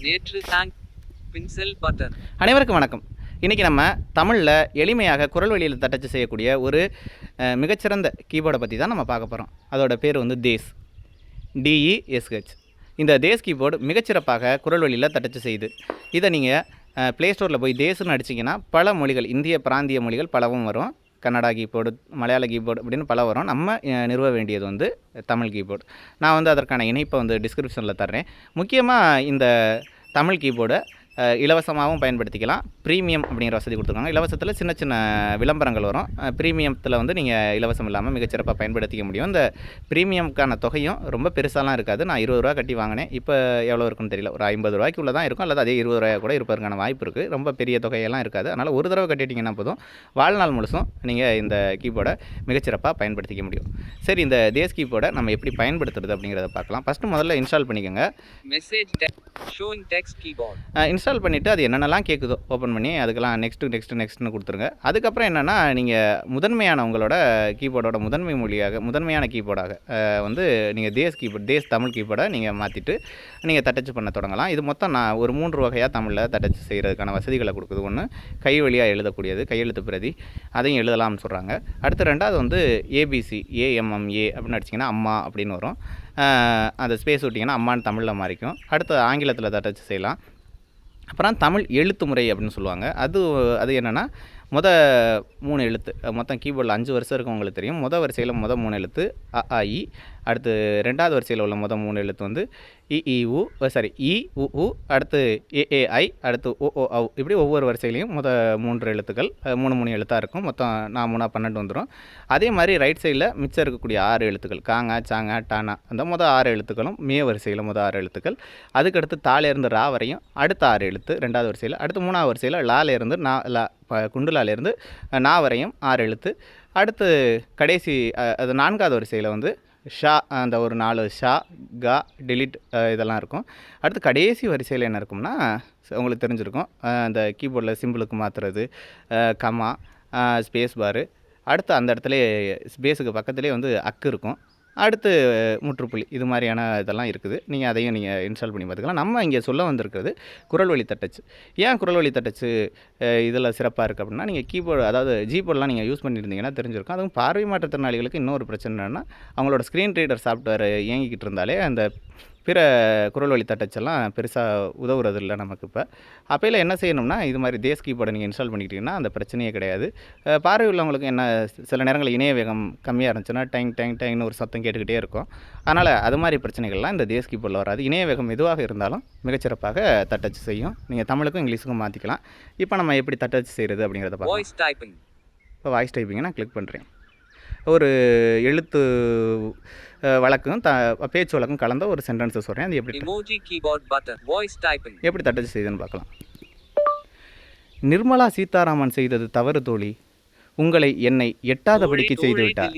நேற்று thank பின்செல் button. அனைவருக்கும் வணக்கம். இன்றைக்கி நம்ம தமிழில் எளிமையாக குரல் வழியில் தட்டச்சு செய்யக்கூடிய ஒரு மிகச்சிறந்த கீபோர்டை பற்றி தான் நம்ம பார்க்க போகிறோம். அதோட பேர் வந்து தேஸ், DESH. இந்த தேஸ் கீபோர்டு மிகச்சிறப்பாக குரல் வழியில் தட்டச்சு செய்யுது. இதை நீங்கள் ப்ளே ஸ்டோரில் போய் தேஸ்ன்னு அடிச்சிங்கன்னா பல மொழிகள், இந்திய பிராந்திய மொழிகள் பலவும் வரும். கன்னடா கீபோர்டு, மலையாள கீபோர்டு அப்படின்னு பல வரும். நம்ம நிறுவ வேண்டியது வந்து தமிழ் கீபோர்டு. நான் வந்து அதற்கான இணைப்பை வந்து டிஸ்கிரிப்ஷனில் தர்றேன். முக்கியமாக இந்த தமிழ் கீபோர்டை இலவசமாகவும் பயன்படுத்திக்கலாம். ப்ரீமியம் அப்படிங்கிற வசதி கொடுத்துருக்காங்க. இலவசத்தில் சின்ன சின்ன விளம்பரங்கள் வரும். ப்ரீமியத்தில் வந்து நீங்கள் இலவசம் இல்லாமல் மிகச்சிறப்பாக பயன்படுத்திக்க முடியும். இந்த ப்ரீமியமுக்கான தொகையும் ரொம்ப பெருசாலாம் இருக்காது. நான் 20 ரூபா கட்டி வாங்கினேன். இப்போ எவ்வளோ இருக்குன்னு தெரியல. ஒரு 50 ரூபாய்க்குள்ளே தான் இருக்கும், அல்லது அதே 20 ரூபாய் கூட இருப்பதற்கான வாய்ப்பு இருக்குது. ரொம்ப பெரிய தொகையெல்லாம் இருக்காது. அதனால் ஒரு தடவை கட்டிட்டிங்கன்னா போதும், வாழ்நாள் முழுசும் நீங்கள் இந்த கீபோர்டை மிகச்சிறப்பாக பயன்படுத்திக்க முடியும். சரி, இந்த தேஸ் கீபோர்டை நம்ம எப்படி பயன்படுத்துறது அப்படிங்கிறத பார்க்கலாம். ஃபஸ்ட்டு முதல்ல இன்ஸ்டால் பண்ணிக்கோங்க. Message showing text keyboard install பண்ணிவிட்டு அது என்னென்னலாம் கேட்குதோ ஓப்பன் பண்ணி அதுக்கெல்லாம் நெக்ஸ்ட்டுன்னு கொடுத்துருங்க. அதுக்கப்புறம் என்னென்னா, நீங்கள் முதன்மையான உங்களோட கீபோர்டோட முதன்மையான கீபோர்டாக வந்து நீங்கள் தேஸ் தமிழ் கீபோர்டை நீங்கள் மாற்றிட்டு நீங்கள் தட்டச்சு பண்ண தொடங்கலாம். இது மொத்தம் நான் ஒரு 3 வகையாக தமிழில் தட்டச்சு செய்கிறதுக்கான வசதிகளை கொடுக்குது. ஒன்று கை வழியாக எழுதக்கூடியது, கையெழுத்து பிரதி, அதையும் எழுதலாம்னு சொல்கிறாங்க. அடுத்து ரெண்டாவது வந்து ABC, AMMA அப்படின்னு அடிச்சிங்கன்னா அம்மா அப்படின்னு வரும். அந்த ஸ்பேஸ் விட்டிங்கன்னா அம்மான்னு தமிழில் மாறிக்கும். அடுத்து ஆங்கிலத்தில் தட்டச்சு செய்யலாம். அப்புறம் தமிழ் எழுத்து முறை அப்படின்னு சொல்லுவாங்க. அது என்னென்னா, 3 எழுத்து, மொத்தம் கீபோர்டில் 5 வரிசை இருக்கும், உங்களுக்கு தெரியும். வரிசையில் 3 எழுத்து அ ஆ இ. அடுத்து ரெண்டாவது வரிசையில் உள்ள 3 எழுத்து வந்து இ உ உ. அடுத்து ஏஏஐ. அடுத்து ஓ ஔ. இப்படி ஒவ்வொரு வரிசையிலையும் 3 எழுத்துக்கள் 3 எழுத்தாக இருக்கும். மொத்தம் 12 வந்துடும். அதே மாதிரி ரைட் சைடில் மிச்சம் இருக்கக்கூடிய 6 எழுத்துக்கள் காங்க சாங்க டானா, அந்த 6 எழுத்துக்களும் வரிசையில் 6 எழுத்துக்கள். அதுக்கடுத்து தாலேருந்து ரா வரையும் அடுத்த 6 எழுத்து 2வது வரிசையில். அடுத்து 3வது வரிசையில் லாலேருந்து குண்டுலாலேருந்து நா வரையும் 6 எழுத்து. அடுத்து கடைசி அது 4வது வரிசையில் வந்து ஷா, அந்த ஒரு 4 ஷா, கா, டிலிட் இதெல்லாம் இருக்கும். அடுத்து கடைசி வரிசையில் என்ன இருக்கும்னா, உங்களுக்கு தெரிஞ்சிருக்கும், அந்த கீபோர்டில் சிம்பிளுக்கு மாற்றுறது, கமா, ஸ்பேஸ் பாரு. அடுத்து அந்த இடத்துல ஸ்பேஸுக்கு பக்கத்துலேயே வந்து அக்கு இருக்கும். அடுத்து முற்றுப்புள்ளி, இது மாதிரியான இதெல்லாம் இருக்குது. நீங்கள் அதையும் இன்ஸ்டால் பண்ணி பார்த்துக்கலாம். நம்ம இங்கே சொல்ல வந்திருக்கிறது குரல் வழி தட்டச்சு. ஏன் குரல் வழி தட்டச்சு இதில் சிறப்பாக இருக்குது அப்படின்னா, நீங்கள் கீபோர்டு, அதாவது ஜிபோர்டெலாம் நீங்கள் யூஸ் பண்ணியிருந்தீங்கன்னா தெரிஞ்சிருக்கும். அதுவும் பார்வை மாற்றுத்திறனாளிகளுக்கு இன்னொரு பிரச்சனை என்னென்னா, அவங்களோட ஸ்க்ரீன் ரீடர் சாஃப்ட்வேர் இயங்கிக்கிட்டு இருந்தாலே அந்த பிற குரல் வழி தட்டச்செல்லாம் பெருசாக உதவுறது இல்லை நமக்கு. அப்போயில் என்ன செய்யணும்னா, இது மாதிரி தேஸ் கீபோர்டை நீங்கள் இன்ஸ்டால் பண்ணிக்கிட்டிங்கன்னா அந்த பிரச்சனையே கிடையாது. பார்வை உள்ளவங்களுக்கு என்ன, சில நேரங்களில் இணைய வேகம் கம்மியாக இருந்துச்சுன்னா டைங்னு ஒரு சத்தம் கேட்டுக்கிட்டே இருக்கும். அதனால் அது மாதிரி பிரச்சனைகள்லாம் இந்த தேஸ் கீபோர்டில் வராது. இணைய வேகம் எதுவாக இருந்தாலும் மிகச்சிறப்பாக தட்டச்சு செய்யும். நீங்கள் தமிழுக்கும் இங்கிலீஷுக்கும் மாற்றிக்கலாம். இப்போ நம்ம எப்படி தட்டச்சு செய்கிறது அப்படிங்கிறத பார்க்கலாம். இப்போ வாய்ஸ் டைப்பிங்கை நான் கிளிக் பண்ணுறேன். ஒரு எழுத்து வழக்கும் பேச்சு வழக்கும் கலந்த ஒரு சென்டென்ஸை சொல்கிறேன். அது எப்படி தட்டச்சு செய்யுதுன்னு பார்க்கலாம். நிர்மலா சீதாராமன் செய்தது தவறு தோழி, உங்களை என்னை எட்டாதபடிக்கு செய்து விட்டார்.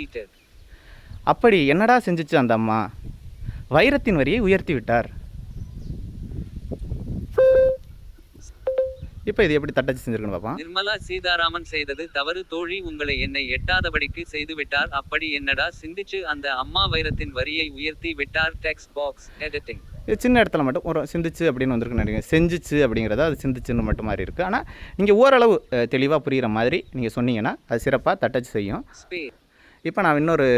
அப்படி என்னடா செஞ்சிச்சு அந்த அம்மா, வைரத்தின் வரியை உயர்த்தி விட்டார். இப்போ இது எப்படி தட்டச்சு செஞ்சிருக்குன்னு பார்ப்போம். நிர்மலா சீதாராமன் செய்தது தவறு தோழி, உங்களை என்னை எட்டாதபடிக்கு செய்து விட்டார். அப்படி என்னடா சிந்திச்சு அந்த அம்மா, வைரத்தின் வரியை உயர்த்தி விட்டார். Text box editing. இது சின்ன இடத்துல மட்டும் ஒரு சிந்திச்சு அப்படின்னு வந்திருக்கு நினைக்கிறேன். செஞ்சிச்சு அப்படிங்கிறத அது சிந்திச்சுன்னு மட்டும் மாதிரி இருக்குது. ஆனால் நீங்கள் ஓரளவு தெளிவாக புரிகிற மாதிரி நீங்கள் சொன்னீங்கன்னா அது சிறப்பாக தட்டச்சு செய்யும். இப்போ நான் இன்னொரு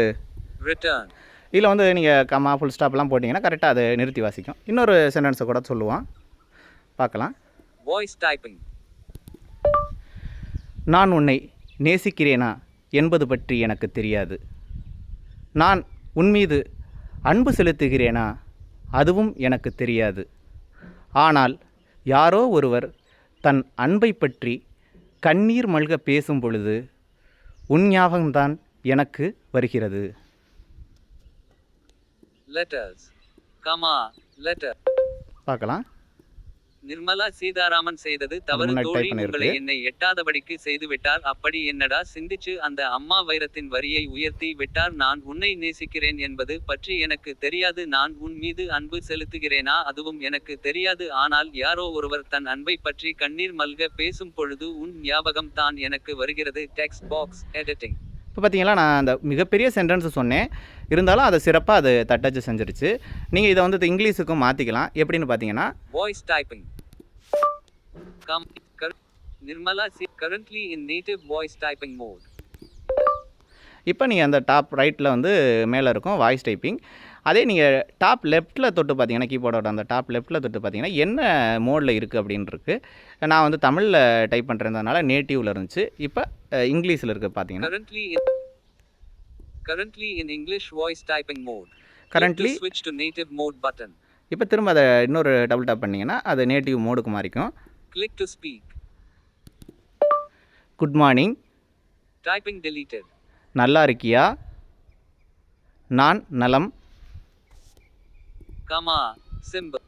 ரிட்டர்ன், இதில் வந்து நீங்கள் கமா ஃபுல் ஸ்டாப்லாம் போட்டிங்கன்னா கரெக்டாக அதை நிறுத்தி வாசிக்கும். இன்னொரு சென்டென்ஸை கூட சொல்லுவான், பார்க்கலாம். Voice typing. நான் உன்னை நேசிக்கிறேனா என்பது பற்றி எனக்கு தெரியாது. நான் உன்மீது அன்பு செலுத்துகிறேனா அதுவும் எனக்கு தெரியாது. ஆனால் யாரோ ஒருவர் தன் அன்பை பற்றி கண்ணீர் மல்க பேசும் பொழுது உன் ஞாபகம்தான் எனக்கு வருகிறது. Letters, comma, letter. பார்க்கலாம். நிர்மலா சீதாராமன் செய்தது தவறு தோழி, உங்களை என்னை எட்டாதபடிக்கு செய்து விட்டார். அப்படி என்னடா சிந்திச்சு அந்த அம்மா, வைரத்தின் வரியை உயர்த்தி விட்டார். நான் உன்னை நேசிக்கிறேன் என்பது பற்றி எனக்கு தெரியாது. நான் உன் மீது அன்பு செலுத்துகிறேனா அதுவும் எனக்கு தெரியாது. ஆனால் யாரோ ஒருவர் தன் அன்பை பற்றி கண்ணீர் மல்க பேசும் பொழுது உன் ஞாபகம் தான் எனக்கு வருகிறது. Text box editing. இப்போ பார்த்தீங்களா, நான் அந்த மிகப்பெரிய சென்டென்ஸ் சொன்னேன். இருந்தாலும் அதை சிறப்பாக அது தட்டச்சு செஞ்சிருச்சு. நீங்கள் இதை வந்து இங்கிலீஷுக்கும் மாற்றிக்கலாம். எப்படின்னு பார்த்தீங்கன்னா, Voice typing. Nirmala currently in native voice typing mode. இப்போ நீங்கள் அந்த டாப் ரைட்டில் வந்து மேலே இருக்கும் வாய்ஸ் டைப்பிங். அதே நீங்கள் டாப் லெஃப்ட்டில் தொட்டு பார்த்தீங்கன்னா, கீபோர்டோட அந்த டாப் லெஃப்ட்டில் தொட்டு பார்த்தீங்கன்னா என்ன மோடில் இருக்குது அப்படின்னு இருக்கு. நான் வந்து தமிழில் டைப் பண்ணுறதுனால நேட்டிவில் இருந்துச்சு. இப்போ இங்கிலீஷில் இருக்குது பார்த்தீங்கன்னா, Currently in English voice typing mode. Currently- Click to switch to native mode button. இப்போ திரும்ப அதை இன்னொரு டபுள் டாப் பண்ணிங்கன்னா அது நேட்டிவ் மோடுக்கு மாறிக்கும். Click to speak. Good morning, Typing deleted. நல்லா இருக்கியா, நான் நலம். Comma. Symbol.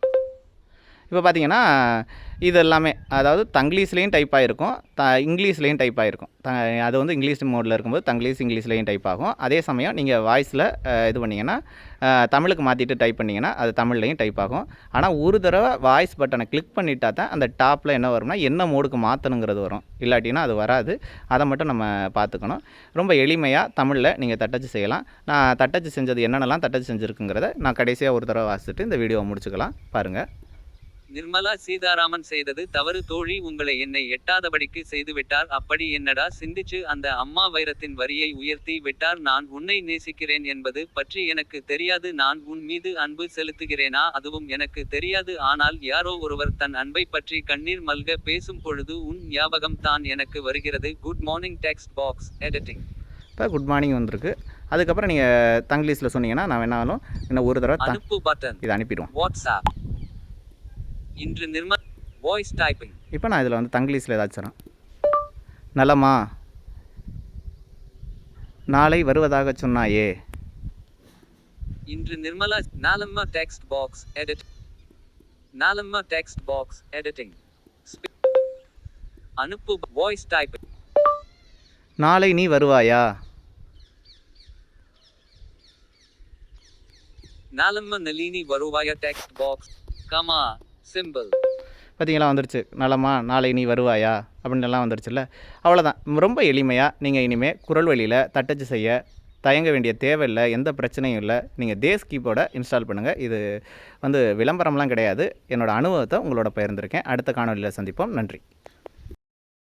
இப்போ பார்த்தீங்கன்னா இது எல்லாமே அதாவது தங்கிலீஷ்லேயும் டைப் ஆகிருக்கும், இங்கிலீஷ்லேயும் டைப் ஆகிருக்கும். அது வந்து இங்கிலீஷ் மோடில் இருக்கும்போது இங்கிலீஷ்லேயும் டைப் ஆகும். அதே சமயம் நீங்கள் வாய்ஸில் இது பண்ணிங்கன்னா, தமிழுக்கு மாற்றிட்டு டைப் பண்ணிங்கன்னா அது தமிழ்லையும் டைப் ஆகும். ஆனால் ஒரு தடவை வாய்ஸ் பட்டனை கிளிக் பண்ணிட்டா தான் அந்த டாப்பில் என்ன வரும்னா என்ன மோடுக்கு மாற்றணுங்கிறது வரும். இல்லாட்டினா அது வராது. அதை மட்டும் நம்ம பார்த்துக்கணும். ரொம்ப எளிமையாக தமிழில் நீங்கள் தட்டச்சு செய்யலாம். நான் தட்டச்சு செஞ்சது என்னென்னலாம் தட்டச்சு செஞ்சுருக்குங்கிறத நான் கடைசியாக ஒரு தடவை வாசிச்சுட்டு இந்த வீடியோவை முடிச்சுக்கலாம். பாருங்கள். நிர்மலா சீதாராமன் செய்தது தவறு தோழி, உங்களை என்னை எட்டாதபடிக்கு செய்துவிட்டார். அப்படி என்னடா சிந்திச்சு அந்த அம்மா வைரத்தின் வரியை உயர்த்தி விட்டார். நான் உன்னை நேசிக்கிறேன் என்பது பற்றி எனக்கு தெரியாது. நான் உன் மீது அன்பு செலுத்துகிறேனா அதுவும் எனக்கு தெரியாது. ஆனால் யாரோ ஒருவர் தன் அன்பை பற்றி கண்ணீர் மல்க பேசும் பொழுது உன் ஞாபகம் தான் எனக்கு வருகிறது. Good morning text box editing. இப்போ குட் மார்னிங் வந்திருக்கு. அதுக்கப்புறம் நீங்கள் தங்கிலீஷில் சொன்னீங்கன்னா நான் வேணாலும் இன்னும் ஒரு தடவை அனுப்பு பட்டன். இதை அனுப்பிடுவோம். வாட்ஸ்அப். இன்று நிர்மல் வாய்ஸ் டைப்பிங். இப்போ நான் இதில் வந்து தங்கிலீஷில் ஏதாச்சும் நலமா, நாளை வருவதாக சொன்னாயே. இன்று Nirmala Nalamma text box edit. Nalamma text box editing. அனுப்பு வாய்ஸ் டைப்பிங். நாளை நீ வருவாயா. நாலம்மா நளினி வருவாயா டெக்ஸ்ட் பாக்ஸ் கமா சிம்பிள். பார்த்தீங்களா, வந்துருச்சு. நலமா, நாளை நீ வருவாயா அப்படின்னு எல்லாம் வந்துருச்சுல்ல. அவ்வளோதான். ரொம்ப எளிமையாக நீங்கள் இனிமேல் குரல் வழியில் தட்டச்சு செய்ய தயங்க வேண்டிய தேவையில்லை. எந்த பிரச்சனையும் இல்லை. நீங்கள் தேஸ் கீபோர்டை இன்ஸ்டால் பண்ணுங்கள். இது வந்து விளம்பரம்லாம் கிடையாது. என்னோடய அனுபவத்தை உங்களோட பகிர்ந்திருக்கேன். அடுத்த காணொலியில் சந்திப்போம். நன்றி.